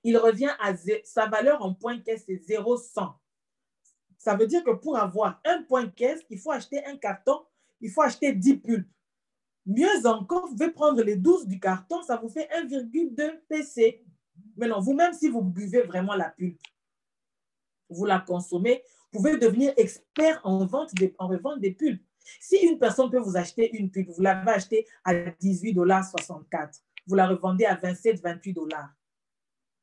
Il revient à sa valeur en point caisse, c'est 0,100. Ça veut dire que pour avoir un point caisse, il faut acheter un carton, il faut acheter 10 pulpes. Mieux encore, vous pouvez prendre les 12 du carton, ça vous fait 1,2 PC. Mais non, vous-même, si vous buvez vraiment la pulpe, vous la consommez, vous pouvez devenir expert en revente des pulpes. Si une personne peut vous acheter une pulpe, vous l'avez achetée à 18,64 $, vous la revendez à 27-28 $.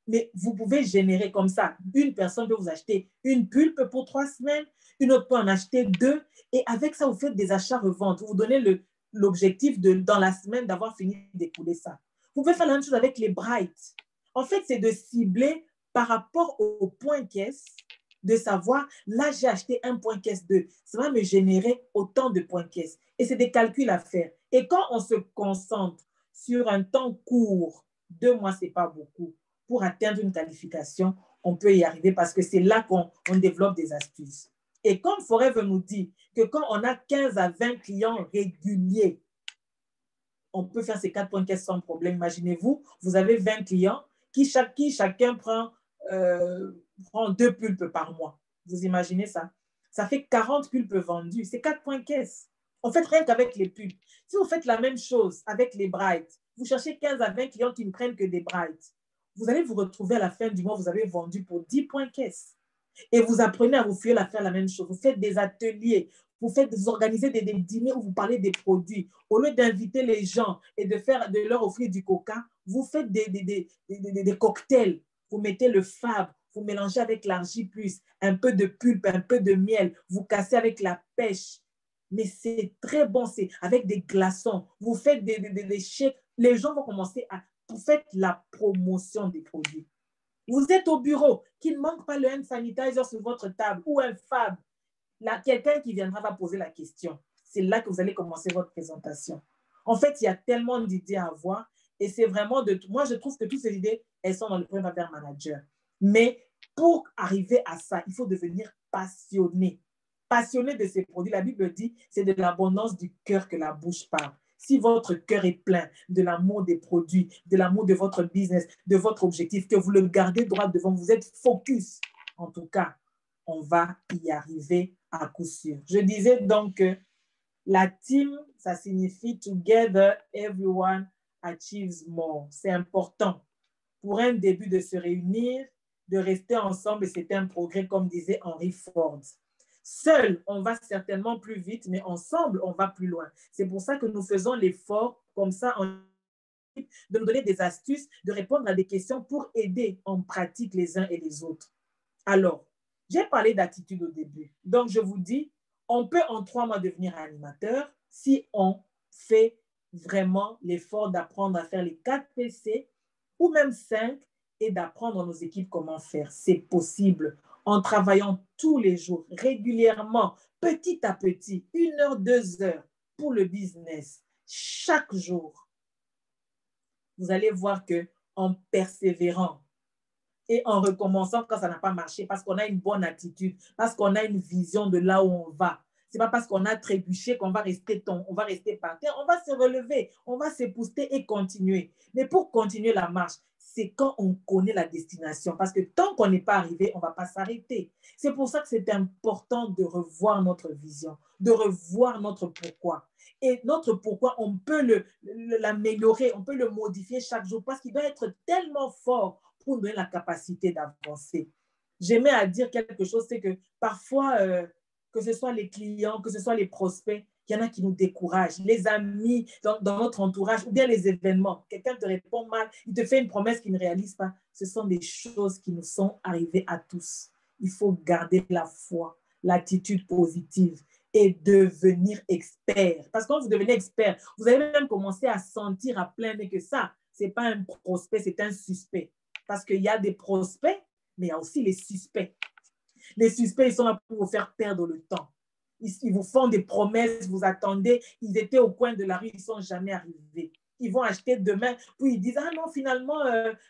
Mais vous pouvez générer comme ça. Une personne peut vous acheter une pulpe pour 3 semaines, une autre peut en acheter 2, et avec ça, vous faites des achats-reventes. Vous vous donnez l'objectif dans la semaine d'avoir fini d'écouler ça. Vous pouvez faire la même chose avec les Bright. En fait, c'est de cibler par rapport au point caisse, de savoir, là, j'ai acheté un point caisse 2. Ça va me générer autant de points caisse. Et c'est des calculs à faire. Et quand on se concentre sur un temps court, 2 mois, ce n'est pas beaucoup. Pour atteindre une qualification, on peut y arriver parce que c'est là qu'on développe des astuces. Et comme Forever nous dit que quand on a 15 à 20 clients réguliers, on peut faire ces 4 points caisse sans problème. Imaginez-vous, vous avez 20 clients qui chacun prend 2 pulpes par mois. Vous imaginez ça? Ça fait 40 pulpes vendus. C'est 4 points caisse. En fait, rien qu'avec les pulpes. Si vous faites la même chose avec les Bright, vous cherchez 15 à 20 clients qui ne prennent que des Bright, vous allez vous retrouver à la fin du mois, vous avez vendu pour 10 points caisse. Et vous apprenez à vous fuir à faire la même chose. Vous faites des ateliers, vous organisez des dîners où vous parlez des produits. Au lieu d'inviter les gens et de leur offrir du coca, vous faites des cocktails. Vous mettez le fab, vous mélangez avec l'argile plus, un peu de pulpe, un peu de miel, vous cassez avec la pêche. Mais c'est très bon, c'est avec des glaçons. Vous faites des shakes. Les gens vont commencer à... Vous faites la promotion des produits. Vous êtes au bureau, qu'il ne manque pas le hand sanitizer sur votre table ou un fab. Quelqu'un qui viendra va poser la question. C'est là que vous allez commencer votre présentation. En fait, il y a tellement d'idées à avoir et c'est vraiment moi, je trouve que toutes ces idées, elles sont dans le Point Affaires Manager. Mais pour arriver à ça, il faut devenir passionné. Passionné de ces produits. La Bible dit, c'est de l'abondance du cœur que la bouche parle. Si votre cœur est plein de l'amour des produits, de l'amour de votre business, de votre objectif, que vous le gardez droit devant, vous êtes focus, en tout cas, on va y arriver à coup sûr. Je disais donc que la team, ça signifie together, everyone achieves more. C'est important pour un début de se réunir, de rester ensemble, et c'est un progrès, comme disait Henry Ford. Seul, on va certainement plus vite, mais ensemble, on va plus loin. C'est pour ça que nous faisons l'effort, comme ça, de nous donner des astuces, de répondre à des questions pour aider en pratique les uns et les autres. Alors, j'ai parlé d'attitude au début. Donc, je vous dis, on peut en 3 mois devenir animateur si on fait vraiment l'effort d'apprendre à faire les 4 PC ou même 5 et d'apprendre à nos équipes comment faire. C'est possible en travaillant tous les jours, régulièrement, petit à petit, 1 heure, 2 heures pour le business, chaque jour. Vous allez voir qu'en persévérant, et en recommençant quand ça n'a pas marché, parce qu'on a une bonne attitude, parce qu'on a une vision de là où on va. Ce n'est pas parce qu'on a trébuché qu'on va rester par terre. On va se relever, on va s'épouster et continuer. Mais pour continuer la marche, c'est quand on connaît la destination. Parce que tant qu'on n'est pas arrivé, on ne va pas s'arrêter. C'est pour ça que c'est important de revoir notre vision, de revoir notre pourquoi. Et notre pourquoi, on peut l'améliorer, on peut le modifier chaque jour parce qu'il doit être tellement fort pour nous donner la capacité d'avancer. j'aimais à dire quelque chose, c'est que parfois, que ce soit les clients, que ce soit les prospects, il y en a qui nous découragent, les amis dans notre entourage, ou bien les événements. Quelqu'un te répond mal, il te fait une promesse qu'il ne réalise pas. Ce sont des choses qui nous sont arrivées à tous. Il faut garder la foi, l'attitude positive et devenir expert. Parce que quand vous devenez expert, vous allez même commencer à sentir à plein nez que ça, ce n'est pas un prospect, c'est un suspect. Parce qu'il y a des prospects, mais il y a aussi les suspects. Les suspects, ils sont là pour vous faire perdre le temps. Ils vous font des promesses, vous attendez, ils étaient au coin de la rue, ils ne sont jamais arrivés. Ils vont acheter demain, puis ils disent, ah non, finalement,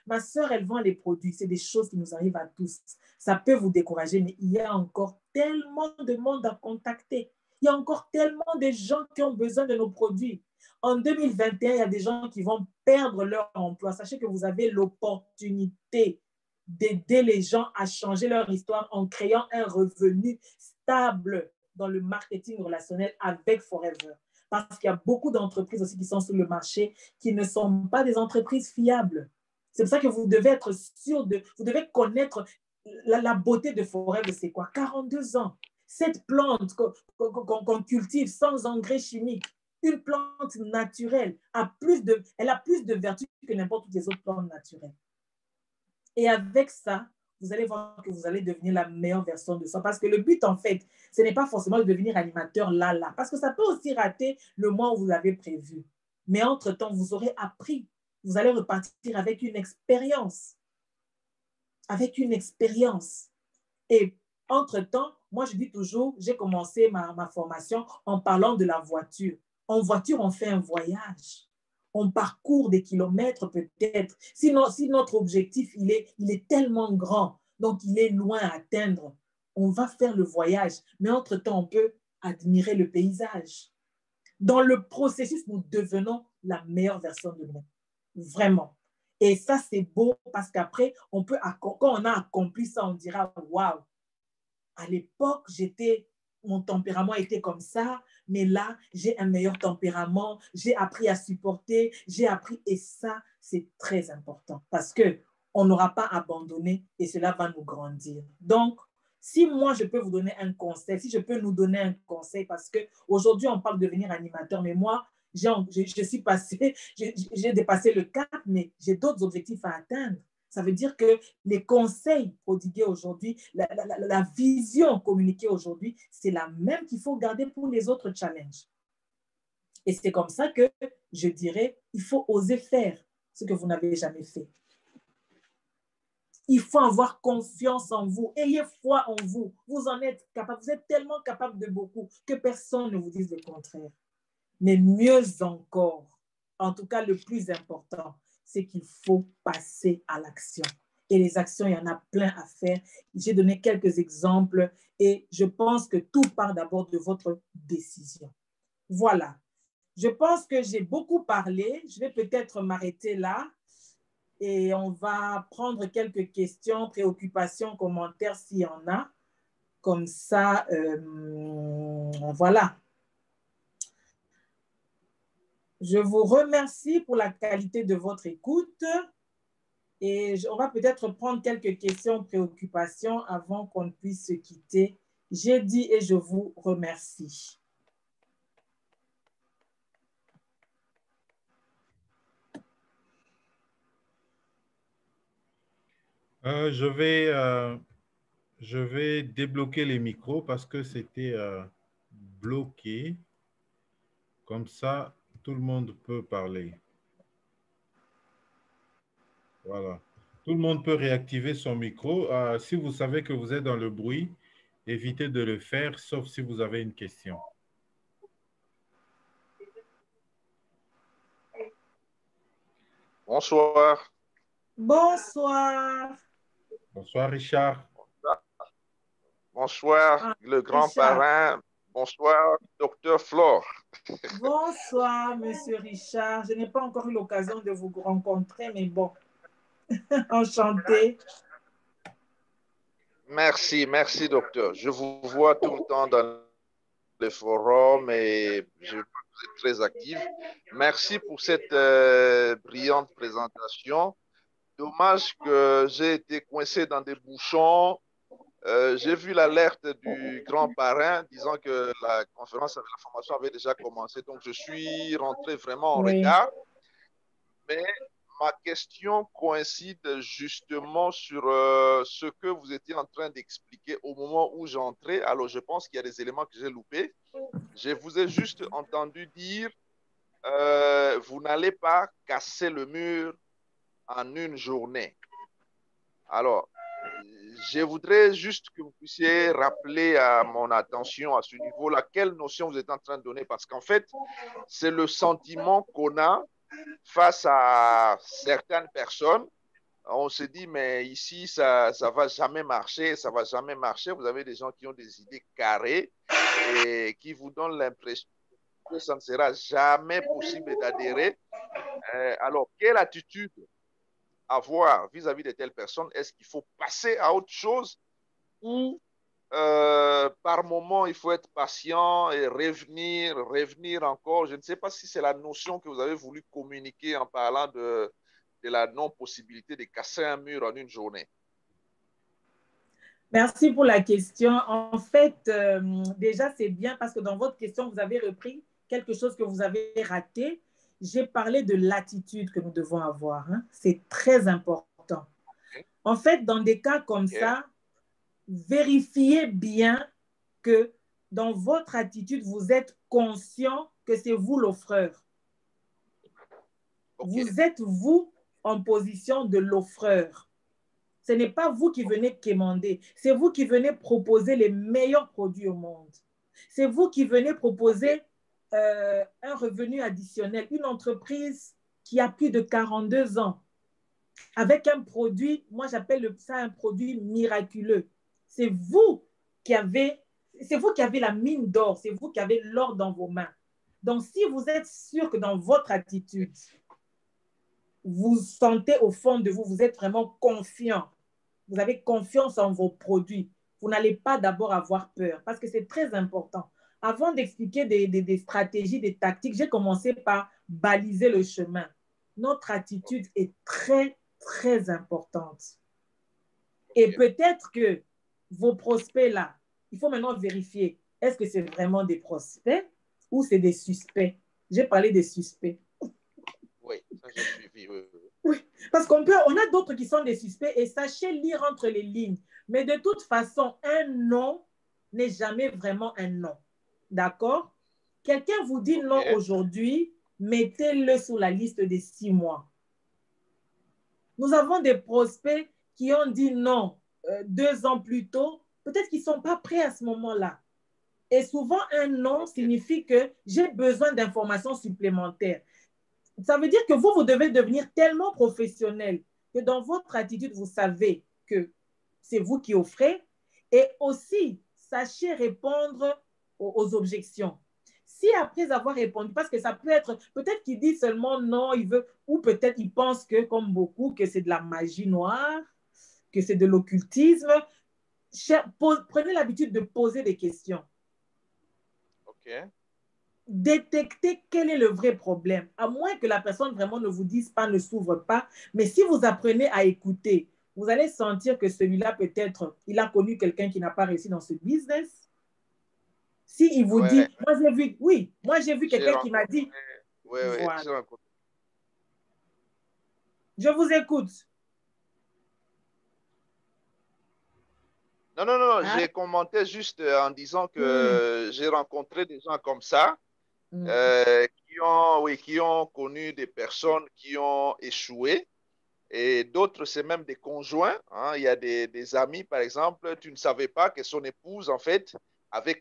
ma soeur, elle vend les produits. C'est des choses qui nous arrivent à tous. Ça peut vous décourager, mais il y a encore tellement de monde à contacter. Il y a encore tellement de gens qui ont besoin de nos produits. En 2021, il y a des gens qui vont perdre leur emploi. Sachez que vous avez l'opportunité d'aider les gens à changer leur histoire en créant un revenu stable dans le marketing relationnel avec Forever. Parce qu'il y a beaucoup d'entreprises aussi qui sont sur le marché qui ne sont pas des entreprises fiables. C'est pour ça que vous devez être sûr vous devez connaître la beauté de Forever, c'est quoi? 42 ans. Cette plante qu'on cultive sans engrais chimiques, une plante naturelle, elle a plus de vertus que n'importe toutes les autres plantes naturelles. Et avec ça, vous allez voir que vous allez devenir la meilleure version de soi. Parce que le but, en fait, ce n'est pas forcément de devenir animateur là. Parce que ça peut aussi rater le mois où vous avez prévu. Mais entre-temps, vous aurez appris. Vous allez repartir avec une expérience. Avec une expérience. Et entre-temps, moi, je dis toujours, j'ai commencé ma formation en parlant de la voiture. En voiture, on fait un voyage. On parcourt des kilomètres peut-être. Sinon, si notre objectif, il est tellement grand, donc il est loin à atteindre, on va faire le voyage. Mais entre-temps, on peut admirer le paysage. Dans le processus, nous devenons la meilleure version de nous. Vraiment. Et ça, c'est beau parce qu'après, quand on a accompli ça, on dira, waouh, à l'époque, mon tempérament était comme ça, mais là, j'ai un meilleur tempérament, j'ai appris à supporter, et ça, c'est très important parce qu'on n'aura pas abandonné et cela va nous grandir. Donc, si moi, je peux vous donner un conseil, si je peux nous donner un conseil, parce qu'aujourd'hui, on parle de devenir animateur, mais moi, je suis passé, j'ai dépassé le cap, mais j'ai d'autres objectifs à atteindre. Ça veut dire que les conseils prodigués aujourd'hui, la vision communiquée aujourd'hui, c'est la même qu'il faut garder pour les autres challenges. Et c'est comme ça que je dirais, il faut oser faire ce que vous n'avez jamais fait. Il faut avoir confiance en vous. Ayez foi en vous. Vous en êtes capable. Vous êtes tellement capable de beaucoup que personne ne vous dise le contraire. Mais mieux encore, en tout cas le plus important, c'est qu'il faut passer à l'action. Et les actions, il y en a plein à faire. J'ai donné quelques exemples et je pense que tout part d'abord de votre décision. Voilà. Je pense que j'ai beaucoup parlé. Je vais peut-être m'arrêter là et on va prendre quelques questions, préoccupations, commentaires s'il y en a. Comme ça, voilà. Je vous remercie pour la qualité de votre écoute et on va peut-être prendre quelques questions, préoccupations avant qu'on puisse se quitter. J'ai dit et je vous remercie. Je vais débloquer les micros parce que c'était bloqué. Comme ça, tout le monde peut parler. Voilà. Tout le monde peut réactiver son micro. Si vous savez que vous êtes dans le bruit, évitez de le faire, sauf si vous avez une question. Bonsoir. Bonsoir. Bonsoir, Richard. Bonsoir, le grand Richard. parrain. Bonsoir, docteur Flore. Bonsoir, monsieur Richard. Je n'ai pas encore eu l'occasion de vous rencontrer, mais bon, enchanté. Merci, merci, docteur. Je vous vois tout le temps dans les forums et je vous êtes très actif. Merci pour cette brillante présentation. Dommage que j'ai été coincé dans des bouchons J'ai vu l'alerte du grand parrain disant que la conférence, la formation avait déjà commencé. Donc, je suis rentré vraiment en Oui. retard. Mais ma question coïncide justement sur ce que vous étiez en train d'expliquer au moment où j'entrais. Alors, je pense qu'il y a des éléments que j'ai loupés. Je vous ai juste entendu dire, vous n'allez pas casser le mur en une journée. Alors, je voudrais juste que vous puissiez rappeler à mon attention à ce niveau-là, quelle notion vous êtes en train de donner, parce qu'en fait, c'est le sentiment qu'on a face à certaines personnes. On se dit, mais ici, ça ne va jamais marcher, ça ne va jamais marcher. Vous avez des gens qui ont des idées carrées et qui vous donnent l'impression que ça ne sera jamais possible d'adhérer. Alors, quelle attitude avoir vis-à-vis de telles personnes? Est-ce qu'il faut passer à autre chose ou par moment, il faut être patient et revenir encore? Je ne sais pas si c'est la notion que vous avez voulu communiquer en parlant de la non-possibilité de casser un mur en une journée. Merci pour la question. En fait, déjà, c'est bien parce que dans votre question, vous avez repris quelque chose que vous avez raté. J'ai parlé de l'attitude que nous devons avoir. Hein. C'est très important. Okay. En fait, dans des cas comme ça, vérifiez bien que dans votre attitude, vous êtes conscient que c'est vous l'offreur. Vous êtes, vous, en position de l'offreur. Ce n'est pas vous qui venez quémander. C'est vous qui venez proposer les meilleurs produits au monde. C'est vous qui venez proposer un revenu additionnel. Une entreprise qui a plus de 42 ans, avec un produit, moi j'appelle ça un produit miraculeux. C'est vous qui avez la mine d'or, c'est vous qui avez l'or dans vos mains. Donc, si vous êtes sûr que dans votre attitude, vous sentez au fond de vous, vous êtes vraiment confiant, vous avez confiance en vos produits, vous n'allez pas d'abord avoir peur, parce que c'est très important. Avant d'expliquer des stratégies, des tactiques, j'ai commencé par baliser le chemin. Notre attitude est très, très importante. Et peut-être que vos prospects là, il faut maintenant vérifier, est-ce que c'est vraiment des prospects ou c'est des suspects? J'ai parlé des suspects. Oui, ça j'ai suivi. Oui, parce qu'on a d'autres qui sont des suspects et sachez lire entre les lignes. Mais de toute façon, un non n'est jamais vraiment un non. D'accord? Quelqu'un vous dit non aujourd'hui, mettez-le sur la liste des 6 mois. Nous avons des prospects qui ont dit non 2 ans plus tôt. Peut-être qu'ils ne sont pas prêts à ce moment-là. Et souvent, un non signifie que j'ai besoin d'informations supplémentaires. Ça veut dire que vous devez devenir tellement professionnel que dans votre attitude, vous savez que c'est vous qui offrez et aussi sachez répondre aux objections. Si après avoir répondu, parce que ça peut être, peut-être qu'il dit seulement non, il veut, ou peut-être il pense que, comme beaucoup, que c'est de la magie noire, que c'est de l'occultisme. Prenez l'habitude de poser des questions. OK. Détecter quel est le vrai problème, à moins que la personne vraiment ne vous dise pas, ne s'ouvre pas. Mais si vous apprenez à écouter, vous allez sentir que celui-là, peut-être, il a connu quelqu'un qui n'a pas réussi dans ce business. Si il vous dit, moi j'ai vu, oui, moi j'ai vu quelqu'un qui m'a dit, voilà. Je vous écoute. Non, j'ai commenté juste en disant que j'ai rencontré des gens comme ça qui ont connu des personnes qui ont échoué et d'autres, c'est même des conjoints. Hein. Il y a des amis, par exemple, tu ne savais pas que son épouse, en fait, avait